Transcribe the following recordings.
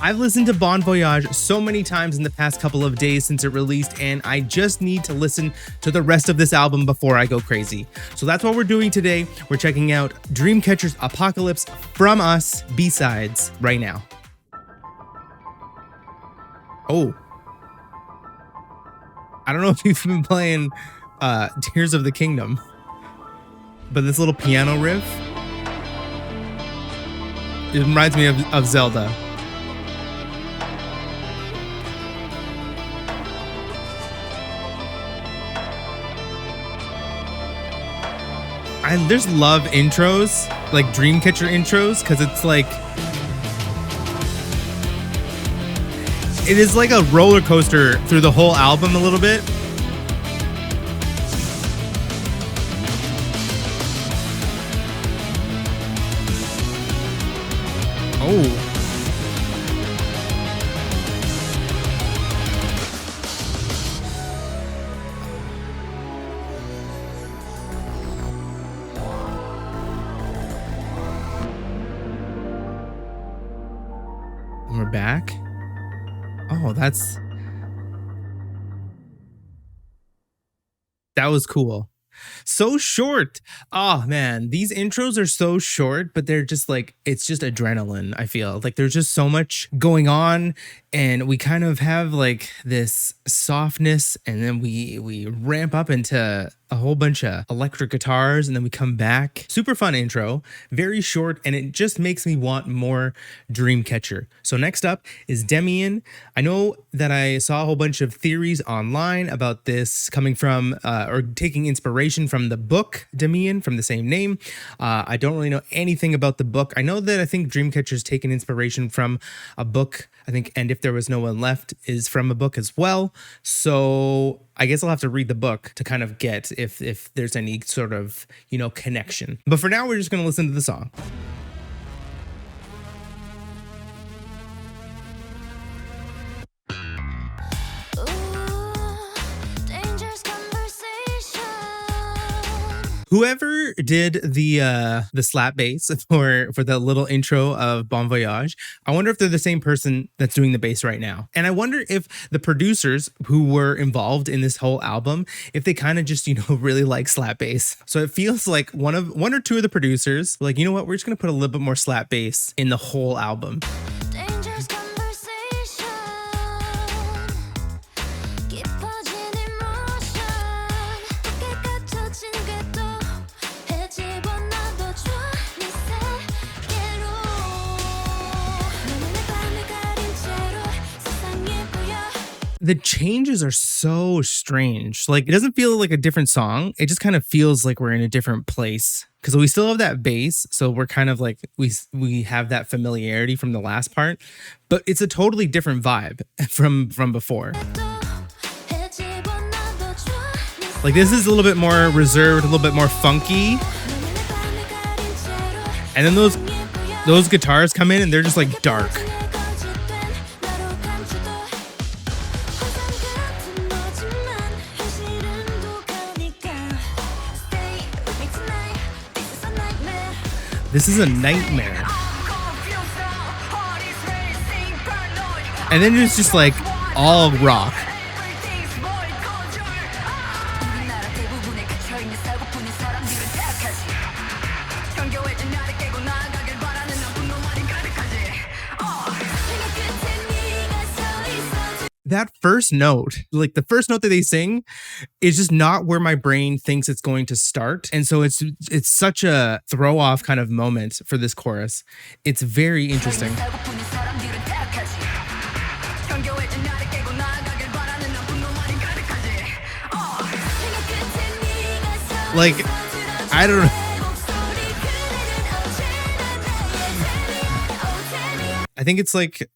I've listened to Bon Voyage so many times in the past couple of days since it released, and I just need to listen to the rest of this album before I go crazy. So that's what we're doing today. We're checking out Dreamcatcher's Apocalypse from Us B-Sides right now. Oh. I don't know if you've been playing Tears of the Kingdom, but this little piano riff, it reminds me of Zelda. I just love intros, like Dreamcatcher intros, because it's like, it is like a roller coaster through the whole album a little bit. Oh. And we're back. Oh, that was cool. So short. Oh man, these intros are so short, but they're just like, it's just adrenaline. I feel like there's just so much going on, and we kind of have like this softness, and then we ramp up into a whole bunch of electric guitars, and then we come back. Super fun intro, very short, and it just makes me want more Dreamcatcher. So next up is DEMIAN. I know that I saw a whole bunch of theories online about this coming from or taking inspiration from the book DEMIAN from the same name. I don't really know anything about the book. I know that I think Dreamcatcher's taken inspiration from a book. I think And If There Was No One Left is from a book as well. So I guess I'll have to read the book to kind of get if there's any sort of, connection. But for now, we're just going to listen to the song. Whoever did the slap bass for the little intro of Bon Voyage, I wonder if they're the same person that's doing the bass right now. And I wonder if the producers who were involved in this whole album, if they kind of just, really like slap bass. So it feels like one or two of the producers were like, you know what, we're just gonna put a little bit more slap bass in the whole album. The changes are so strange. Like, it doesn't feel like a different song. It just kind of feels like we're in a different place, because we still have that bass. So we're kind of like, we have that familiarity from the last part, but it's a totally different vibe from before. Like, this is a little bit more reserved, a little bit more funky. And then those guitars come in and they're just like dark. This is a nightmare. And then it's just like all rock. That first note, like the first note that they sing, is just not where my brain thinks it's going to start. And so it's such a throw off kind of moment for this chorus. It's very interesting. Like, I don't know. I think it's like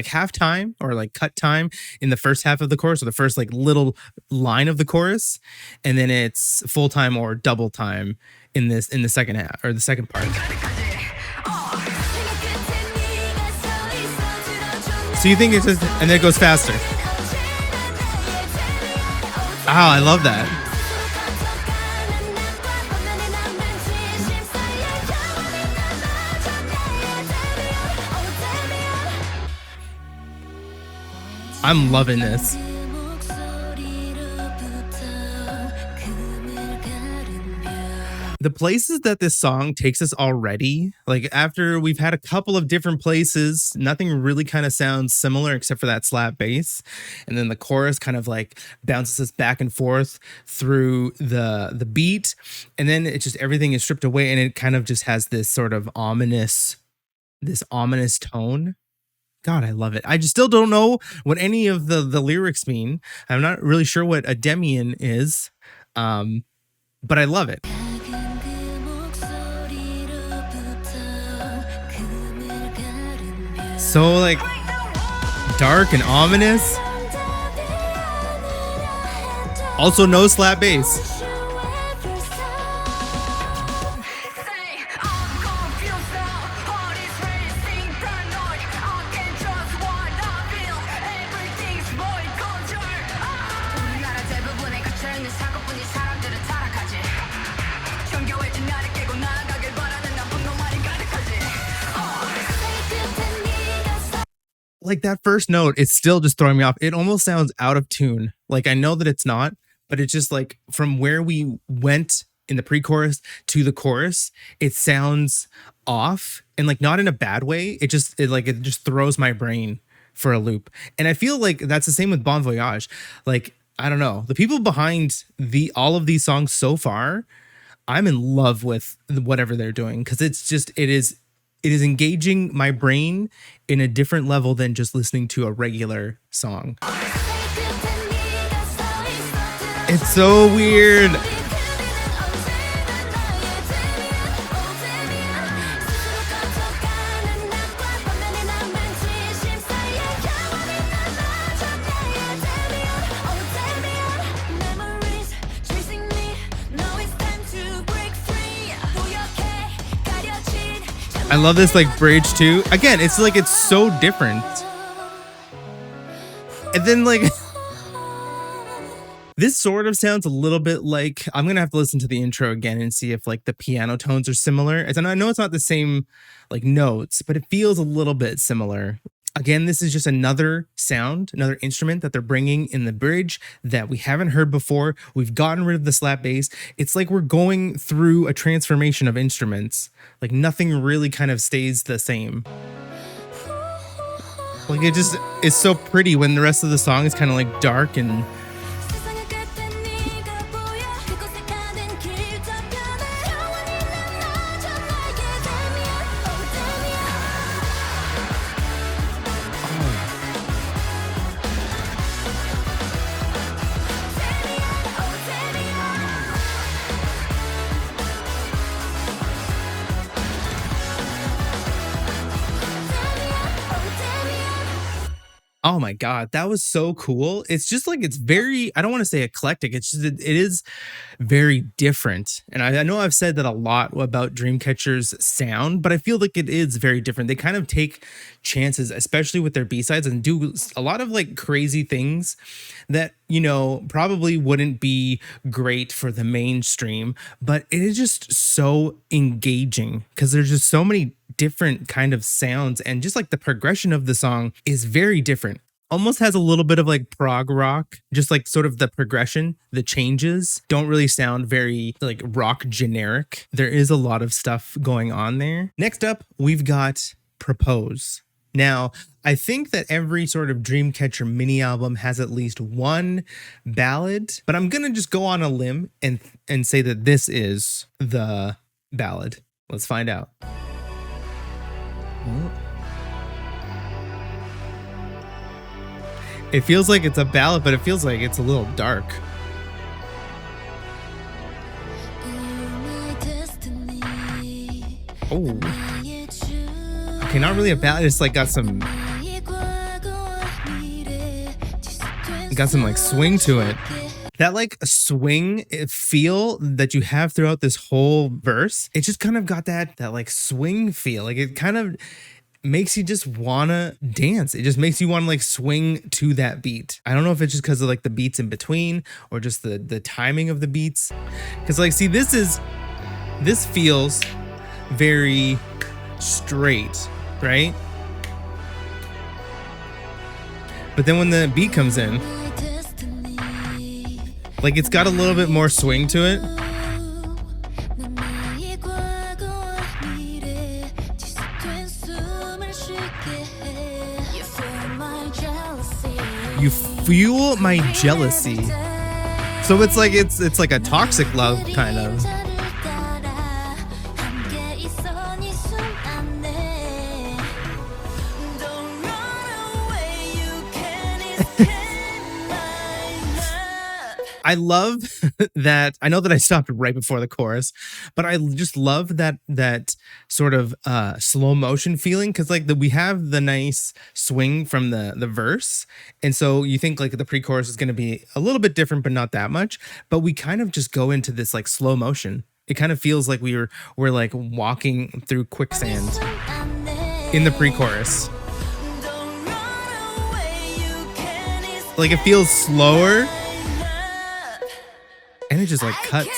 half time or like cut time in the first half of the chorus, or the first like little line of the chorus, and then it's full time or double time in the second half or the second part. So you think it's just, and then it goes faster. Oh, I love that. I'm loving this. The places that this song takes us already, like after we've had a couple of different places, nothing really kind of sounds similar except for that slap bass. And then the chorus kind of like bounces us back and forth through the beat. And then it just everything is stripped away and it kind of just has this sort of this ominous tone. God, I love it. I just still don't know what any of the lyrics mean. I'm not really sure what a DEMIAN is. But I love it. So like dark and ominous. Also no slap bass. Like that first note, it's still just throwing me off. It almost sounds out of tune. Like I know that it's not, but it's just like from where we went in the pre-chorus to the chorus, it sounds off and like not in a bad way. It just throws my brain for a loop. And I feel like that's the same with Bon Voyage. Like I don't know, the people behind all of these songs so far, I'm in love with whatever they're doing because it is engaging my brain in a different level than just listening to a regular song. It's so weird. I love this like bridge too. Again, it's like it's so different. And then like this sort of sounds a little bit like I'm gonna have to listen to the intro again and see if like the piano tones are similar. And I know it's not the same like notes, but it feels a little bit similar. Again, this is just another sound, another instrument that they're bringing in the bridge that we haven't heard before. We've gotten rid of the slap bass. It's like we're going through a transformation of instruments. Like nothing really kind of stays the same. Like it just is so pretty when the rest of the song is kind of like dark and oh my God, that was so cool. It's just like, it's very, I don't want to say eclectic. It's just, it is very different. And I know I've said that a lot about Dreamcatcher's sound, but I feel like it is very different. They kind of take chances, especially with their B-sides, and do a lot of like crazy things that, you know, probably wouldn't be great for the mainstream, but it is just so engaging because there's just so many different kind of sounds, and just like the progression of the song is very different. Almost has a little bit of like prog rock, just like sort of the progression, the changes don't really sound very like rock generic. There is a lot of stuff going on there. Next up, we've got Propose. Now, I think that every sort of Dreamcatcher mini album has at least one ballad, but I'm going to just go on a limb and say that this is the ballad. Let's find out. It feels like it's a ballad, but it feels like it's a little dark. Oh. Okay, not really a ballad. It's like got some like swing to it. That like swing feel that you have throughout this whole verse, it just kind of got that like swing feel. Like it kind of makes you just wanna dance. It just makes you want to like swing to that beat. I don't know if it's just because of like the beats in between or just the timing of the beats. Because like, see, this feels very straight, right? But then when the beat comes in, like it's got a little bit more swing to it. You fuel my jealousy. So it's like a toxic love kind of. I love that. I know that I stopped right before the chorus, but I just love that sort of slow motion feeling, because like we have the nice swing from the verse, and so you think like the pre-chorus is going to be a little bit different, but not that much. But we kind of just go into this like slow motion. It kind of feels like we're like walking through quicksand in the pre-chorus. Like it feels slower. And it just like cuts.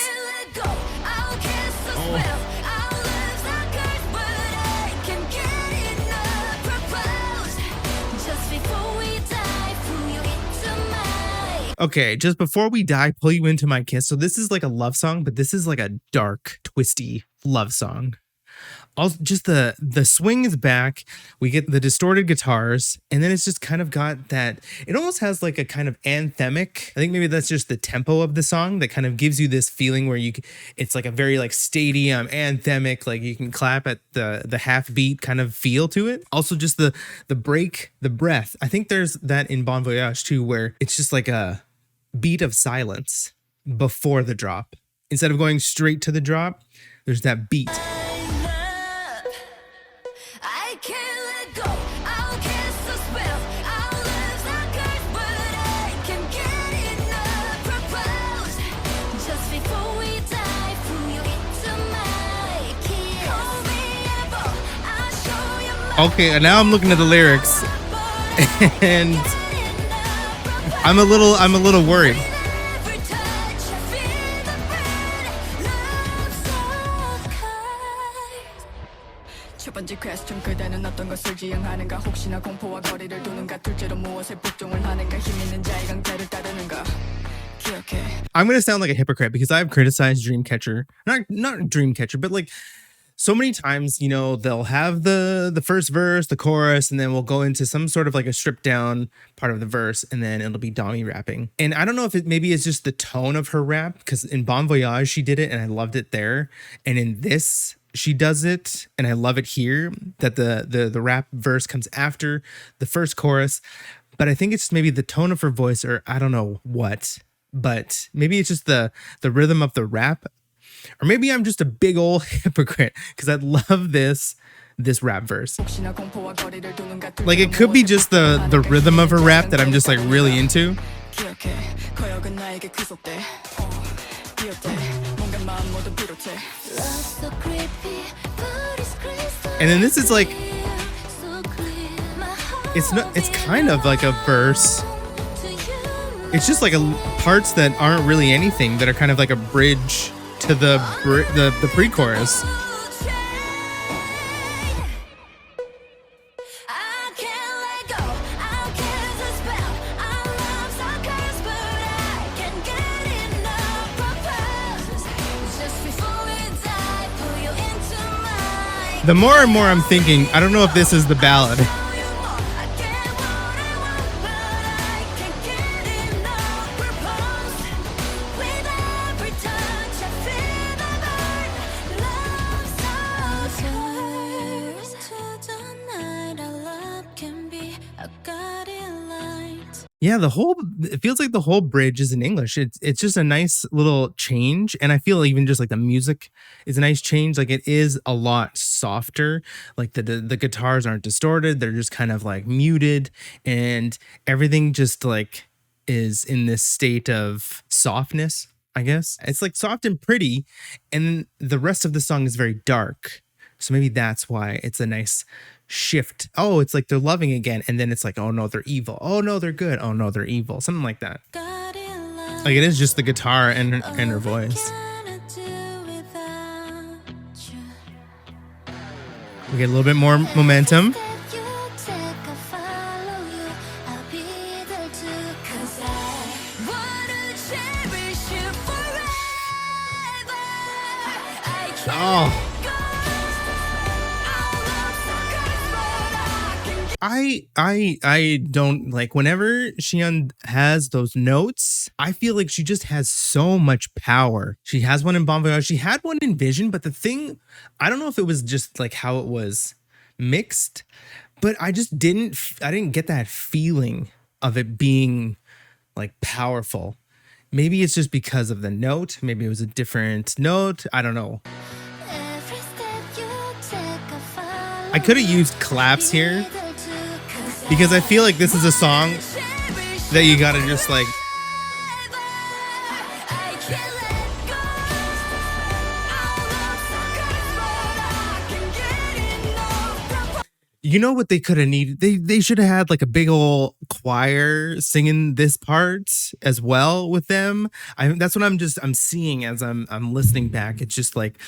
Okay, just before we die, pull you into my kiss. So this is like a love song, but this is like a dark, twisty love song. Also, just the swing is back. We get the distorted guitars, and then it's just kind of got that. It almost has like a kind of anthemic. I think maybe that's just the tempo of the song that kind of gives you this feeling where it's like a very like stadium anthemic, like you can clap at the half beat kind of feel to it. Also, just the break, the breath. I think there's that in Bon Voyage too, where it's just like a beat of silence before the drop. Instead of going straight to the drop, there's that beat. Okay, and now I'm looking at the lyrics, and I'm a little worried. I'm gonna sound like a hypocrite because I've criticized Dreamcatcher, not Dreamcatcher, but like so many times, you know, they'll have the first verse, the chorus, and then we'll go into some sort of like a stripped down part of the verse, and then it'll be Dami rapping. And I don't know if maybe it's just the tone of her rap, because in Bon Voyage she did it and I loved it there, and in this she does it and I love it here, that the rap verse comes after the first chorus. But I think it's maybe the tone of her voice, or I don't know what, but maybe it's just the rhythm of the rap. Or maybe I'm just a big old hypocrite because I love this rap verse. Like it could be just the rhythm of her rap that I'm just like really into. And then this is like, it's kind of like a verse. It's just like parts that aren't really anything, that are kind of like a bridge to the pre-chorus. The more and more I'm thinking, I don't know if this is the ballad. Yeah, it feels like the whole bridge is in English. It's just a nice little change. And I feel even just like the music is a nice change. Like it is a lot softer. Like the guitars aren't distorted. They're just kind of like muted, and everything just like is in this state of softness, I guess. It's like soft and pretty. And the rest of the song is very dark. So maybe that's why it's a nice shift. Oh, it's like they're loving again, and then it's like, oh no, they're evil. Oh no, they're good. Oh no, they're evil. Something like that. Like it is just the guitar and her voice. We get a little bit more momentum. Oh, I don't like whenever Xian has those notes, I feel like she just has so much power. She has one in Bon Voyage, she had one in Vision, but the thing, I don't know if it was just like how it was mixed, but I didn't get that feeling of it being like powerful. Maybe it's just because of the note, maybe it was a different note, I don't know. I could have used claps here because I feel like this is a song that you gotta just like, you know what they could have needed? They should have had like a big old choir singing this part as well with them. That's what I'm seeing as I'm listening back. It's just like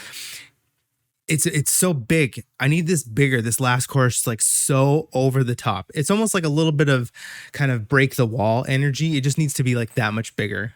it's so big. I need this bigger. This last chorus like so over the top. It's almost like a little bit of kind of break the wall energy. It just needs to be like that much bigger.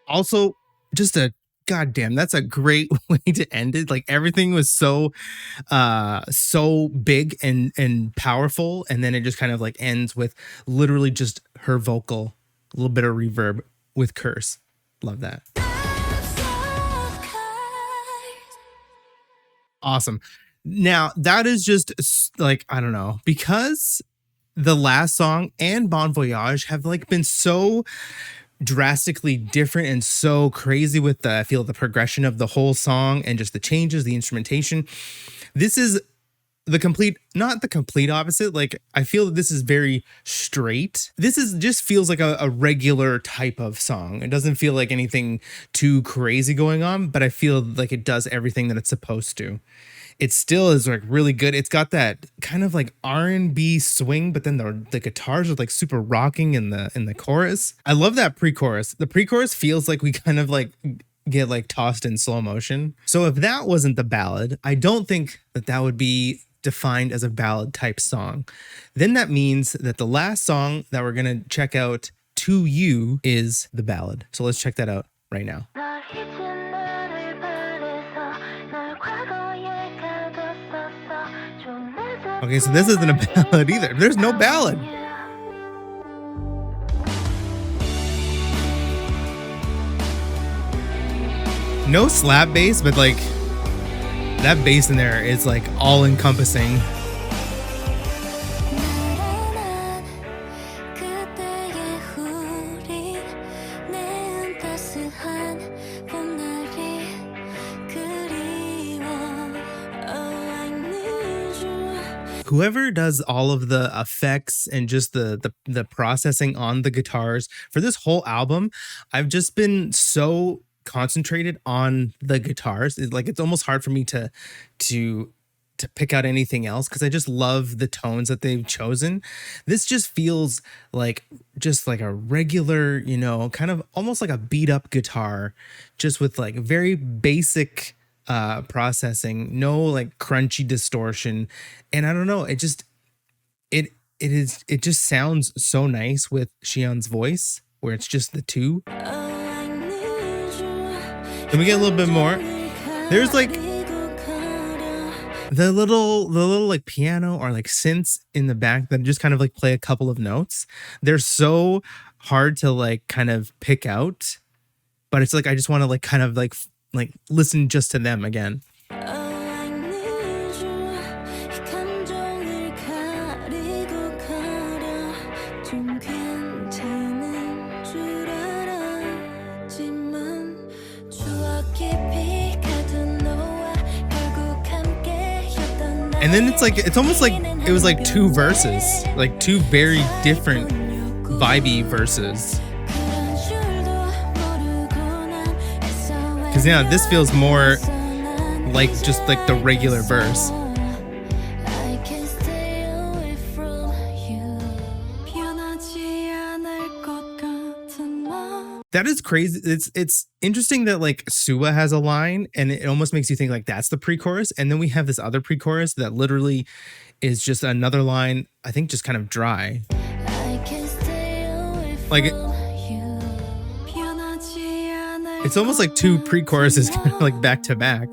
Also, just a goddamn, that's a great way to end it. Like everything was so big and powerful, and then it just kind of like ends with literally just her vocal, a little bit of reverb with Curse. Love that. Awesome. Now, that is just like, I don't know, because the last song and Bon Voyage have like been so drastically different and so crazy with the, I feel the progression of the whole song and just the changes, the instrumentation. This is the complete, not the complete opposite. Like I feel that this is very straight. This is just feels like a regular type of song. It doesn't feel like anything too crazy going on, but I feel like it does everything that it's supposed to. It still is like really good. It's got that kind of like R&B swing, but then the guitars are like super rocking in the chorus. I love that pre-chorus. The pre-chorus feels like we kind of like get like tossed in slow motion. So if that wasn't the ballad, I don't think that that would be defined as a ballad type song. Then that means that the last song that we're going to check out, To You, is the ballad. So let's check that out right now. Okay, so this isn't a ballad either. There's no ballad. No slap bass, but like that bass in there is like all encompassing. Whoever does all of the effects and just the processing on the guitars for this whole album, I've just been so concentrated on the guitars. It's like it's almost hard for me to pick out anything else because I just love the tones that they've chosen. This just feels like just like a regular, you know, kind of almost like a beat up guitar, just with like very basic processing, no like crunchy distortion. And I don't know, it just it just sounds so nice with Xian's voice where it's just the two. Then we get a little bit more. There's like the little like piano or like synths in the back that just kind of like play a couple of notes. They're so hard to like kind of pick out, but it's like I just want to like kind of like listen just to them again. And then it's like, it's almost like it was like two verses, like two very different vibey verses. Because Because yeah, this feels more like just like the regular verse. That is crazy. It's interesting that like Sua has a line and it almost makes you think like that's the pre-chorus. And then we have this other pre-chorus that literally is just another line, I think just kind of dry. Like it's almost like two pre-choruses kind of like back to back.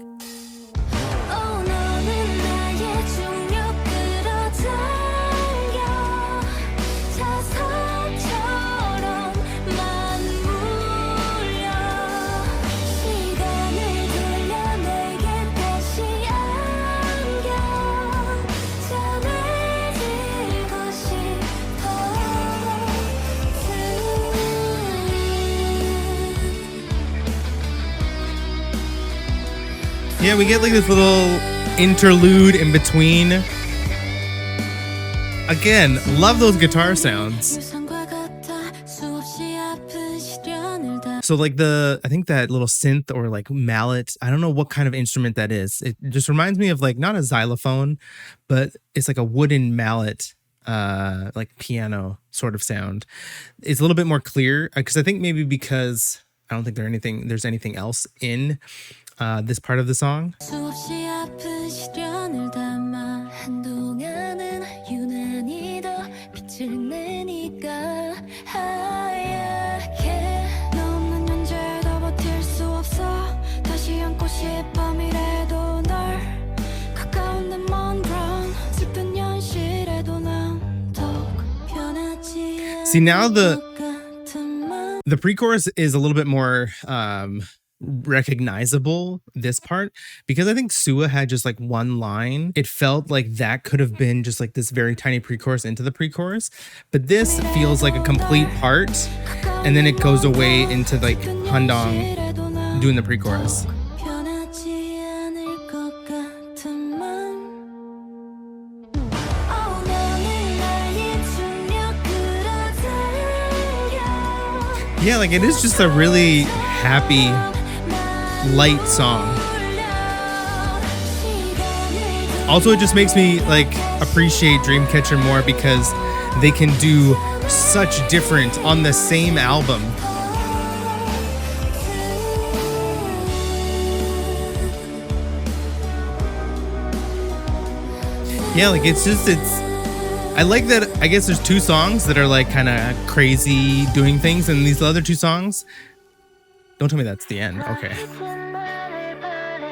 Yeah, we get like this little interlude in between. Again, love those guitar sounds. So like I think that little synth or like mallet, I don't know what kind of instrument that is. It just reminds me of like not a xylophone, but it's like a wooden mallet, like piano sort of sound. It's a little bit more clear because I think maybe because I don't think there's anything else in this part of the song. See, now the pre-chorus is a little bit more recognizable, this part, because I think Sua had just like one line. It felt like that could have been just like this very tiny pre-chorus into the pre-chorus, but this feels like a complete part, and then it goes away into like Handong doing the pre-chorus. Yeah, like it is just a really happy, light song. Also, it just makes me like appreciate Dreamcatcher more because they can do such different on the same album. Yeah, like it's I like that. I guess there's two songs that are like kind of crazy doing things, and these other two songs, don't tell me that's the end. Okay.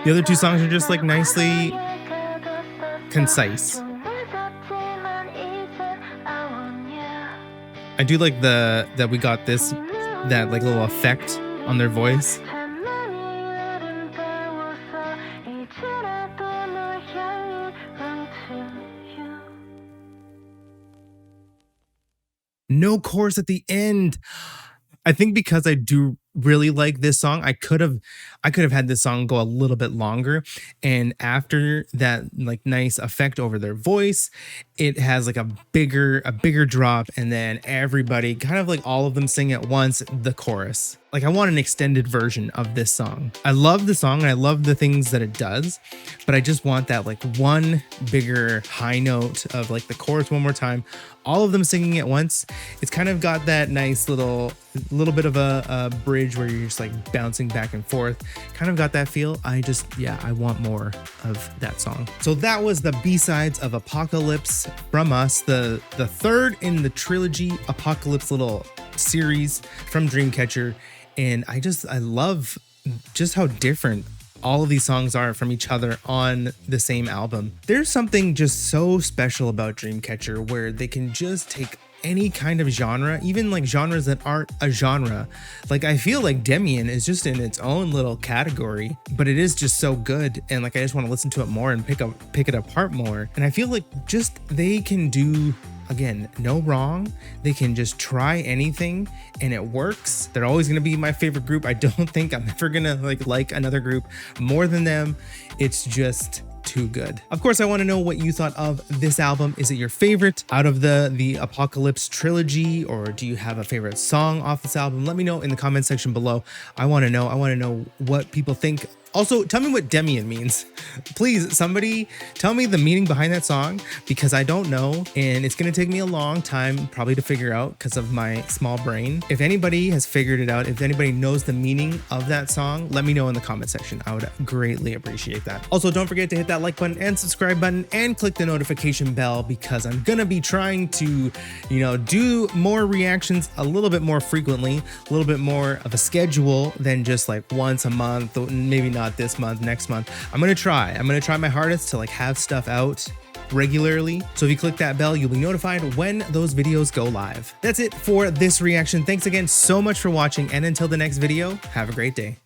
The other two songs are just like nicely concise. I do like that we got that like little effect on their voice. No chorus at the end. I think because I do really like this song, I could have had this song go a little bit longer, and after that like nice effect over their voice, it has like a bigger drop, and then everybody kind of like all of them sing at once the chorus. Like I want an extended version of this song. I love the song and I love the things that it does, but I just want that like one bigger high note of like the chorus one more time, all of them singing at once. It's kind of got that nice little bit of a bridge where you're just like bouncing back and forth. Kind of got that feel. I want more of that song. So that was the B-sides of Apocalypse from us, the third in the trilogy Apocalypse little series from Dreamcatcher. And I love just how different all of these songs are from each other on the same album. There's something just so special about Dreamcatcher where they can just take any kind of genre, even like genres that aren't a genre. Like I feel like DEMIAN is just in its own little category, but it is just so good, and like I just want to listen to it more and pick it apart more. And I feel like just they can do again, no wrong. They can just try anything and it works. They're always gonna be my favorite group. I don't think I'm ever gonna like another group more than them. It's just too good. Of course, I want to know what you thought of this album. Is it your favorite out of the Apocalypse trilogy, or do you have a favorite song off this album? Let me know in the comment section below. I want to know what people think. Also, tell me what DEMIAN means. Please, somebody tell me the meaning behind that song, because I don't know, and it's gonna take me a long time probably to figure out because of my small brain. If anybody has figured it out, if anybody knows the meaning of that song, let me know in the comment section. I would greatly appreciate that. Also, don't forget to hit that like button and subscribe button and click the notification bell, because I'm gonna be trying to, do more reactions a little bit more frequently, a little bit more of a schedule than just like once a month, maybe not this month, next month. I'm gonna try my hardest to have stuff out regularly. So if you click that bell, you'll be notified when those videos go live. That's it for this reaction. Thanks again so much for watching, and until the next video, have a great day.